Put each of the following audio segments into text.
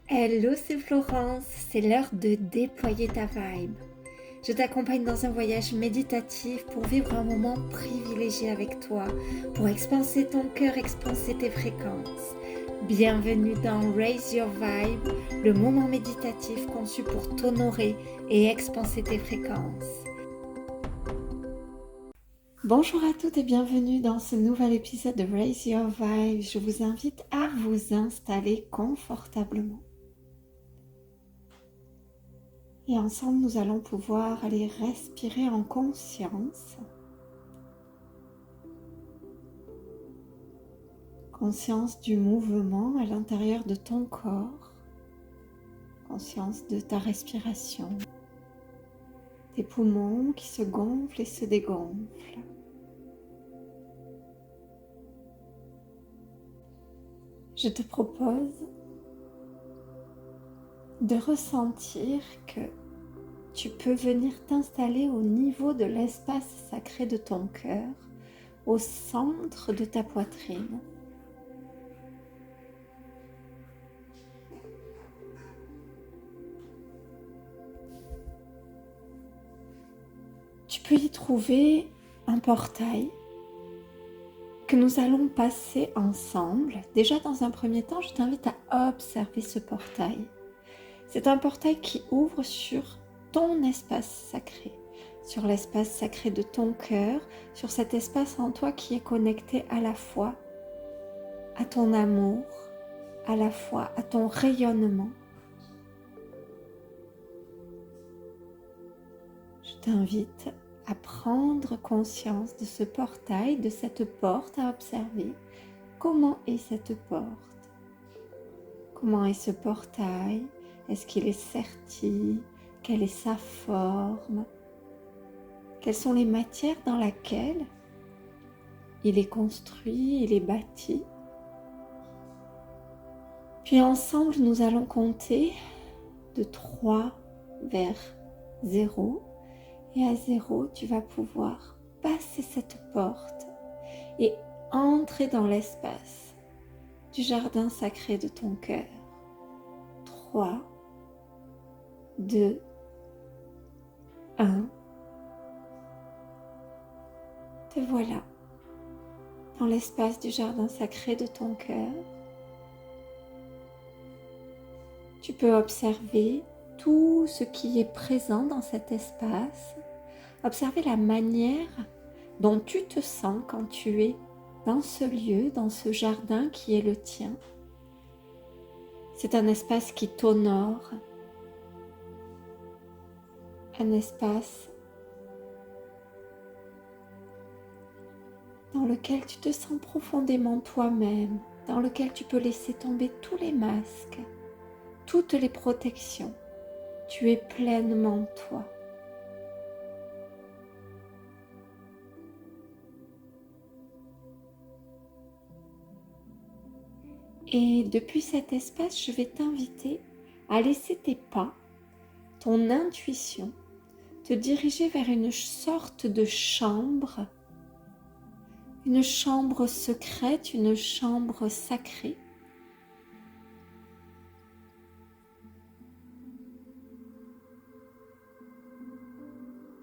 Hello, c'est Florence, c'est l'heure de déployer ta vibe. Je t'accompagne dans un voyage méditatif pour vivre un moment privilégié avec toi, pour expanser ton cœur, expanser tes fréquences. Bienvenue dans Raise Your Vibe, le moment méditatif conçu pour t'honorer et expanser tes fréquences. Bonjour à toutes et bienvenue dans ce nouvel épisode de Raise Your Vibe. Je vous invite à vous installer confortablement. Et ensemble, nous allons pouvoir aller respirer en conscience. Conscience du mouvement à l'intérieur de ton corps. Conscience de ta respiration. Tes poumons qui se gonflent et se dégonflent. Je te propose de ressentir que tu peux venir t'installer au niveau de l'espace sacré de ton cœur, au centre de ta poitrine. Tu peux y trouver un portail que nous allons passer ensemble. Déjà, dans un premier temps, je t'invite à observer ce portail. C'est un portail qui ouvre sur ton espace sacré, sur l'espace sacré de ton cœur, sur cet espace en toi qui est connecté à la fois à ton amour, à la fois à ton rayonnement. Je t'invite à prendre conscience de ce portail, de cette porte à observer. Comment est cette porte? Comment est ce portail? Est-ce qu'il est serti? Quelle est sa forme? Quelles sont les matières dans lesquelles il est construit, il est bâti? Puis ensemble, nous allons compter de 3 vers 0. Et à 0, tu vas pouvoir passer cette porte et entrer dans l'espace du jardin sacré de ton cœur. 3, 2, 1. Te voilà dans l'espace du jardin sacré de ton cœur. Tu peux observer tout ce qui est présent dans cet espace. Observer la manière dont tu te sens quand tu es dans ce lieu, dans ce jardin qui est le tien. C'est un espace qui t'honore, un espace dans lequel tu te sens profondément toi-même, dans lequel tu peux laisser tomber tous les masques, toutes les protections. Tu es pleinement toi. Et depuis cet espace, je vais t'inviter à laisser tes pas, ton intuition, te diriger vers une sorte de chambre, une chambre secrète, une chambre sacrée.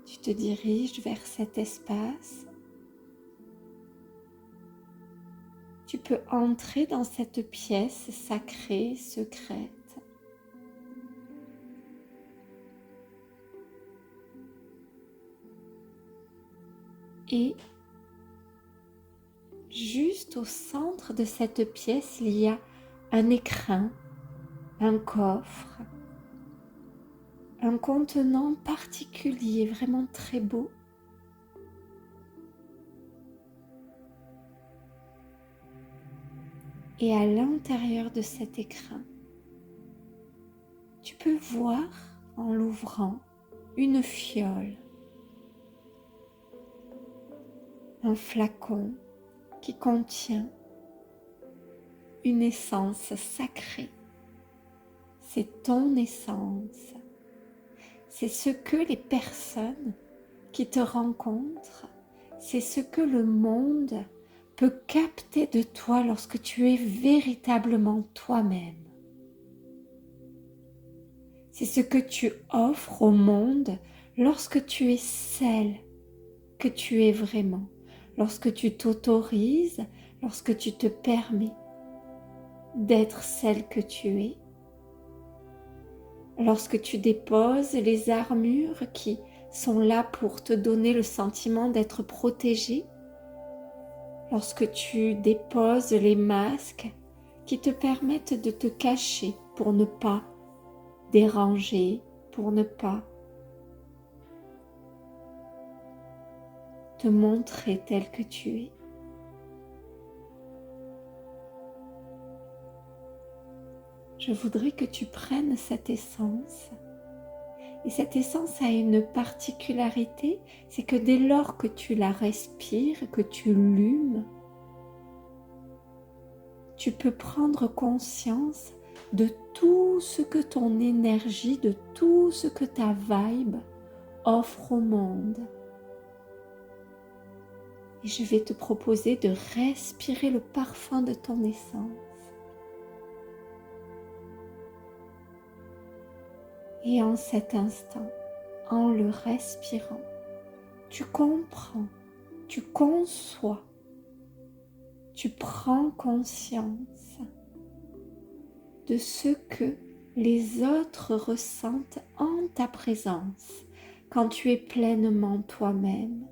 Tu te diriges vers cet espace. Tu peux entrer dans cette pièce sacrée, secrète. Et juste au centre de cette pièce, il y a un écrin, un coffre, un contenant particulier, vraiment très beau. Et à l'intérieur de cet écrin, tu peux voir en l'ouvrant une fiole, un flacon qui contient une essence sacrée. C'est ton essence. C'est ce que les personnes qui te rencontrent, c'est ce que le monde peut capter de toi lorsque tu es véritablement toi-même. C'est ce que tu offres au monde lorsque tu es celle que tu es vraiment, lorsque tu t'autorises, lorsque tu te permets d'être celle que tu es, lorsque tu déposes les armures qui sont là pour te donner le sentiment d'être protégée, lorsque tu déposes les masques qui te permettent de te cacher pour ne pas déranger, pour ne pas te montrer tel que tu es. Je voudrais que tu prennes cette essence. Et cette essence a une particularité, c'est que dès lors que tu la respires, que tu l'humes, tu peux prendre conscience de tout ce que ton énergie, de tout ce que ta vibe offre au monde. Et je vais te proposer de respirer le parfum de ton essence. Et en cet instant, en le respirant, tu comprends, tu conçois, tu prends conscience de ce que les autres ressentent en ta présence quand tu es pleinement toi-même,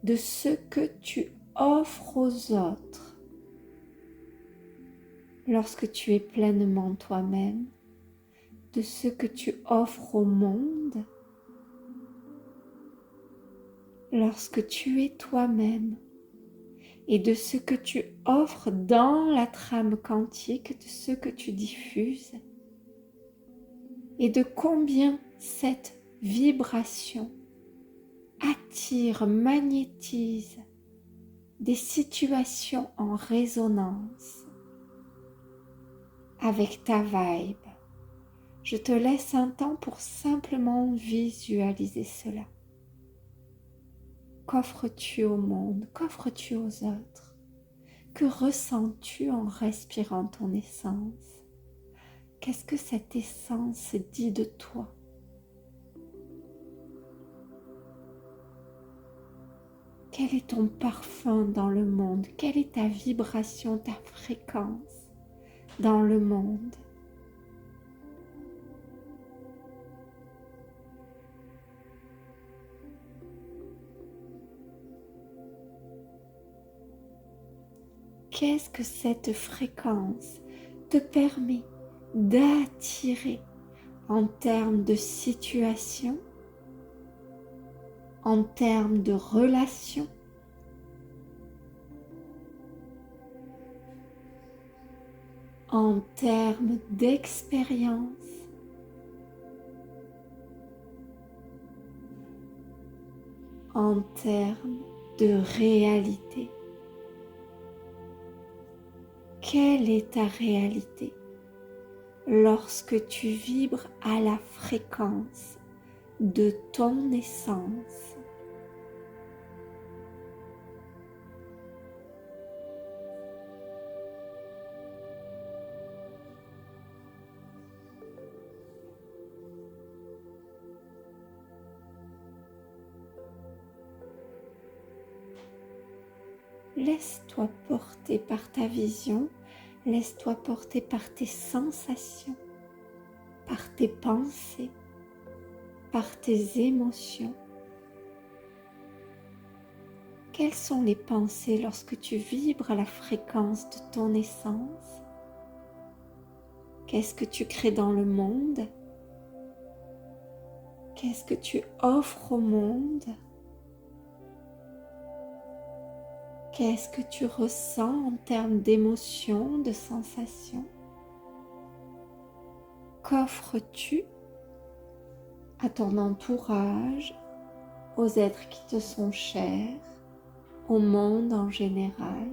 de ce que tu offres aux autres lorsque tu es pleinement toi-même, de ce que tu offres au monde lorsque tu es toi-même et de ce que tu offres dans la trame quantique, de ce que tu diffuses et de combien cette vibration attire, magnétise des situations en résonance avec ta vibe. Je te laisse un temps pour simplement visualiser cela. Qu'offres-tu au monde? Qu'offres-tu aux autres? Que ressens-tu en respirant ton essence? Qu'est-ce que cette essence dit de toi? Quel est ton parfum dans le monde? Quelle est ta vibration, ta fréquence dans le monde? Qu'est-ce que cette fréquence te permet d'attirer en termes de situation, en termes de relations, en termes d'expérience, en termes de réalité? Quelle est ta réalité lorsque tu vibres à la fréquence de ton essence? Laisse-toi porter par ta vision, laisse-toi porter par tes sensations, par tes pensées, par tes émotions. Quelles sont les pensées lorsque tu vibres à la fréquence de ton essence? Qu'est-ce que tu crées dans le monde? Qu'est-ce que tu offres au monde? Qu'est-ce que tu ressens en termes d'émotions, de sensations? Qu'offres-tu à ton entourage, aux êtres qui te sont chers, au monde en général?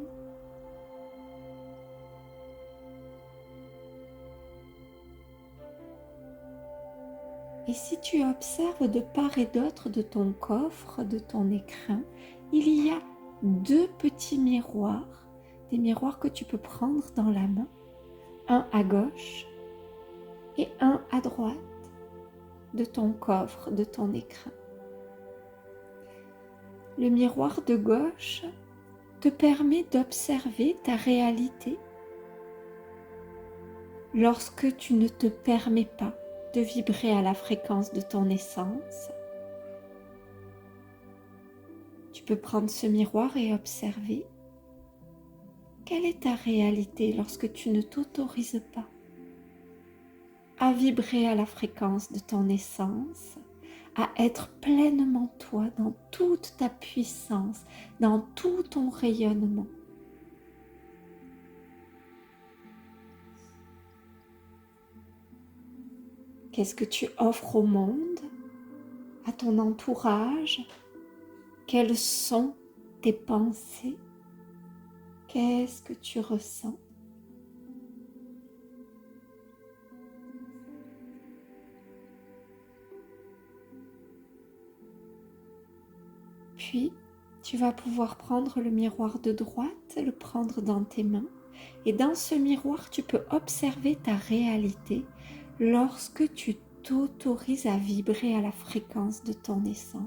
Et si tu observes de part et d'autre de ton coffre, de ton écrin, il y a 2 petits miroirs, des miroirs que tu peux prendre dans la main, un à gauche et un à droite. de ton coffre, de ton écrin. Le miroir de gauche te permet d'observer ta réalité lorsque tu ne te permets pas de vibrer à la fréquence de ton essence. Tu peux prendre ce miroir et observer quelle est ta réalité lorsque tu ne t'autorises pas à vibrer à la fréquence de ton essence, à être pleinement toi dans toute ta puissance, dans tout ton rayonnement. Qu'est-ce que tu offres au monde, à ton entourage? Quelles sont tes pensées? Qu'est-ce que tu ressens? Puis, tu vas pouvoir prendre le miroir de droite, le prendre dans tes mains. Et dans ce miroir, tu peux observer ta réalité lorsque tu t'autorises à vibrer à la fréquence de ton essence.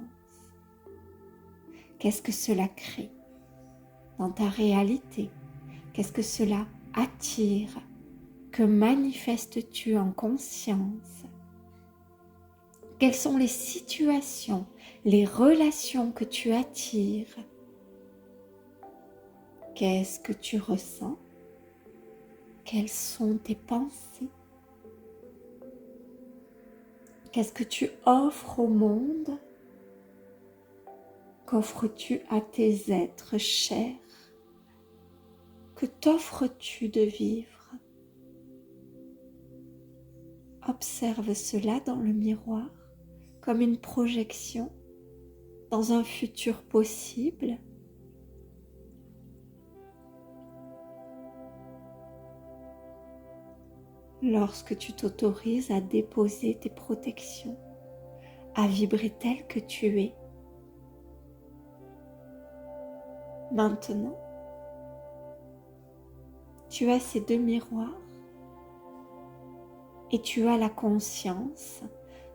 Qu'est-ce que cela crée dans ta réalité? Qu'est-ce que cela attire? Que manifestes-tu en conscience? Quelles sont les situations, les relations que tu attires? Qu'est-ce que tu ressens? Quelles sont tes pensées? Qu'est-ce que tu offres au monde? Qu'offres-tu à tes êtres chers? Que t'offres-tu de vivre? Observe cela dans le miroir comme une projection dans un futur possible. Lorsque tu t'autorises à déposer tes protections, à vibrer tel que tu es. Maintenant, tu as ces deux miroirs et tu as la conscience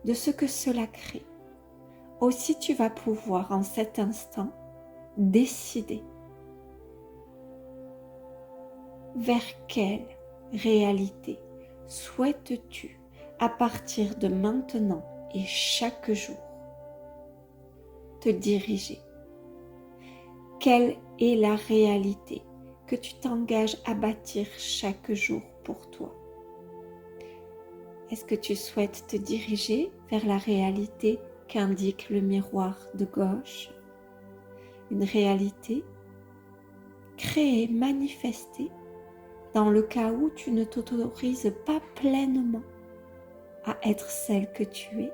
de ce que cela crée. Aussi, tu vas pouvoir en cet instant décider vers quelle réalité souhaites-tu à partir de maintenant et chaque jour te diriger. Quelle est la réalité que tu t'engages à bâtir chaque jour pour toi? Est-ce que tu souhaites te diriger vers la réalité qu'indique le miroir de gauche? Une réalité créée, manifestée dans le cas où tu ne t'autorises pas pleinement à être celle que tu es,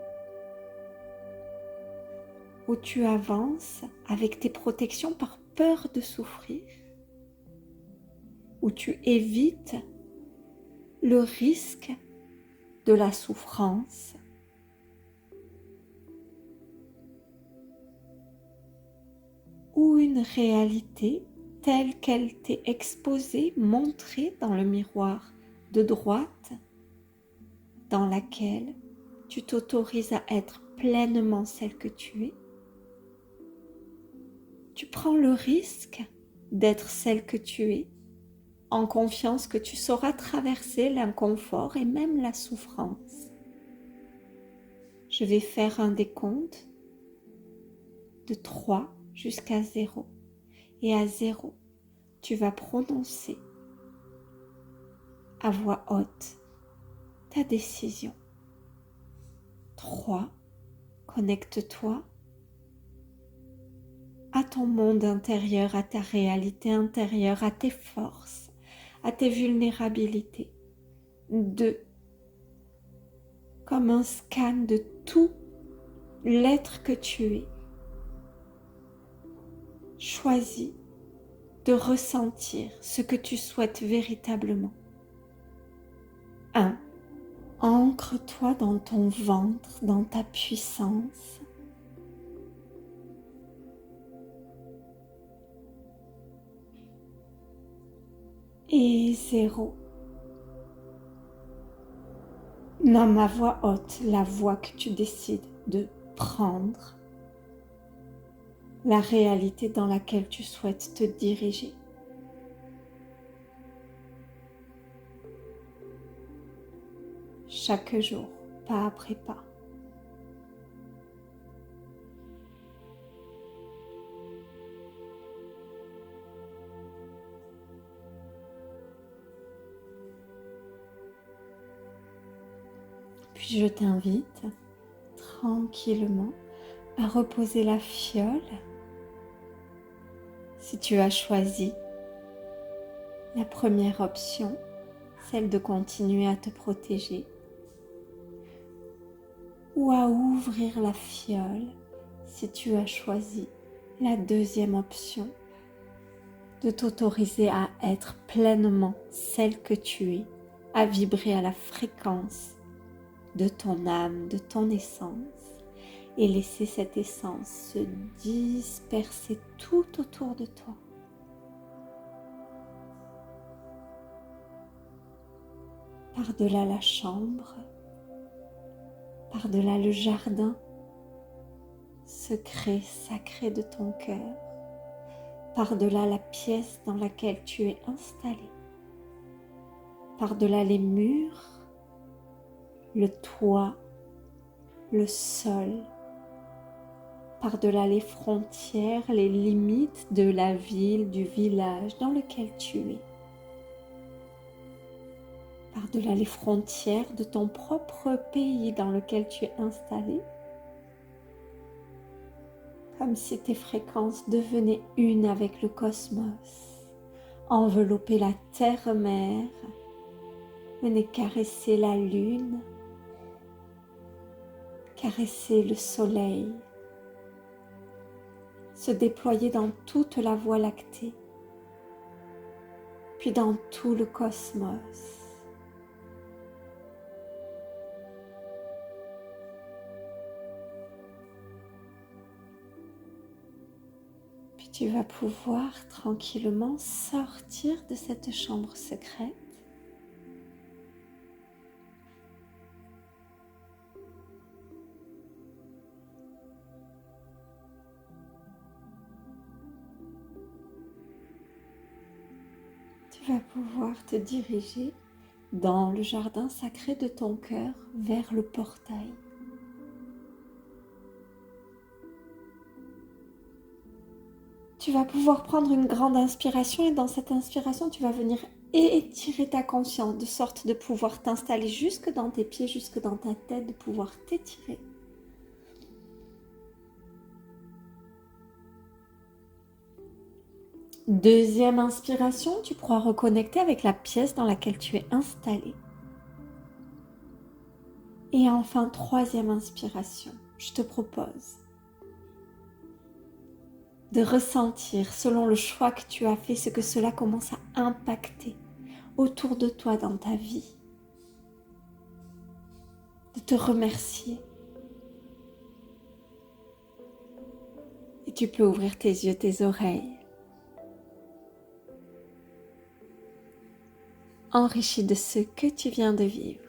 où tu avances avec tes protections par peur de souffrir, où tu évites le risque de la souffrance, ou une réalité telle qu'elle t'est exposée, montrée dans le miroir de droite, dans laquelle tu t'autorises à être pleinement celle que tu es. Tu prends le risque d'être celle que tu es, en confiance que tu sauras traverser l'inconfort et même la souffrance. Je vais faire un décompte de 3 jusqu'à 0. Et à 0, tu vas prononcer à voix haute ta décision. 3, connecte-toi à ton monde intérieur, à ta réalité intérieure, à tes forces, à tes vulnérabilités. 2, comme un scan de tout l'être que tu es. Choisis de ressentir ce que tu souhaites véritablement. 1. Ancre-toi dans ton ventre, dans ta puissance. Et 0. Nomme à voix haute la voie que tu décides de prendre, la réalité dans laquelle tu souhaites te diriger. Chaque jour, pas après pas. Puis je t'invite tranquillement à reposer la fiole si tu as choisi la première option, celle de continuer à te protéger, ou à ouvrir la fiole si tu as choisi la deuxième option, de t'autoriser à être pleinement celle que tu es, à vibrer à la fréquence de ton âme, de ton essence, et laisser cette essence se disperser tout autour de toi. Par-delà la chambre, par-delà le jardin, secret, sacré de ton cœur, par-delà la pièce dans laquelle tu es installé, par-delà les murs, le toit, le sol, par-delà les frontières, les limites de la ville, du village dans lequel tu es, par-delà les frontières de ton propre pays dans lequel tu es installé, comme si tes fréquences devenaient une avec le cosmos, envelopper la terre-mère, venez caresser la lune, caresser le soleil, se déployer dans toute la Voie lactée, puis dans tout le cosmos. Puis tu vas pouvoir tranquillement sortir de cette chambre secrète. Tu vas pouvoir te diriger dans le jardin sacré de ton cœur vers le portail. Tu vas pouvoir prendre une grande inspiration et dans cette inspiration, tu vas venir étirer ta conscience de sorte de pouvoir t'installer jusque dans tes pieds, jusque dans ta tête, de pouvoir t'étirer. Deuxième inspiration, tu pourras reconnecter avec la pièce dans laquelle tu es installé. Et enfin, troisième inspiration, je te propose de ressentir, selon le choix que tu as fait, ce que cela commence à impacter autour de toi dans ta vie. De te remercier. Et tu peux ouvrir tes yeux, tes oreilles. Enrichi de ce que tu viens de vivre.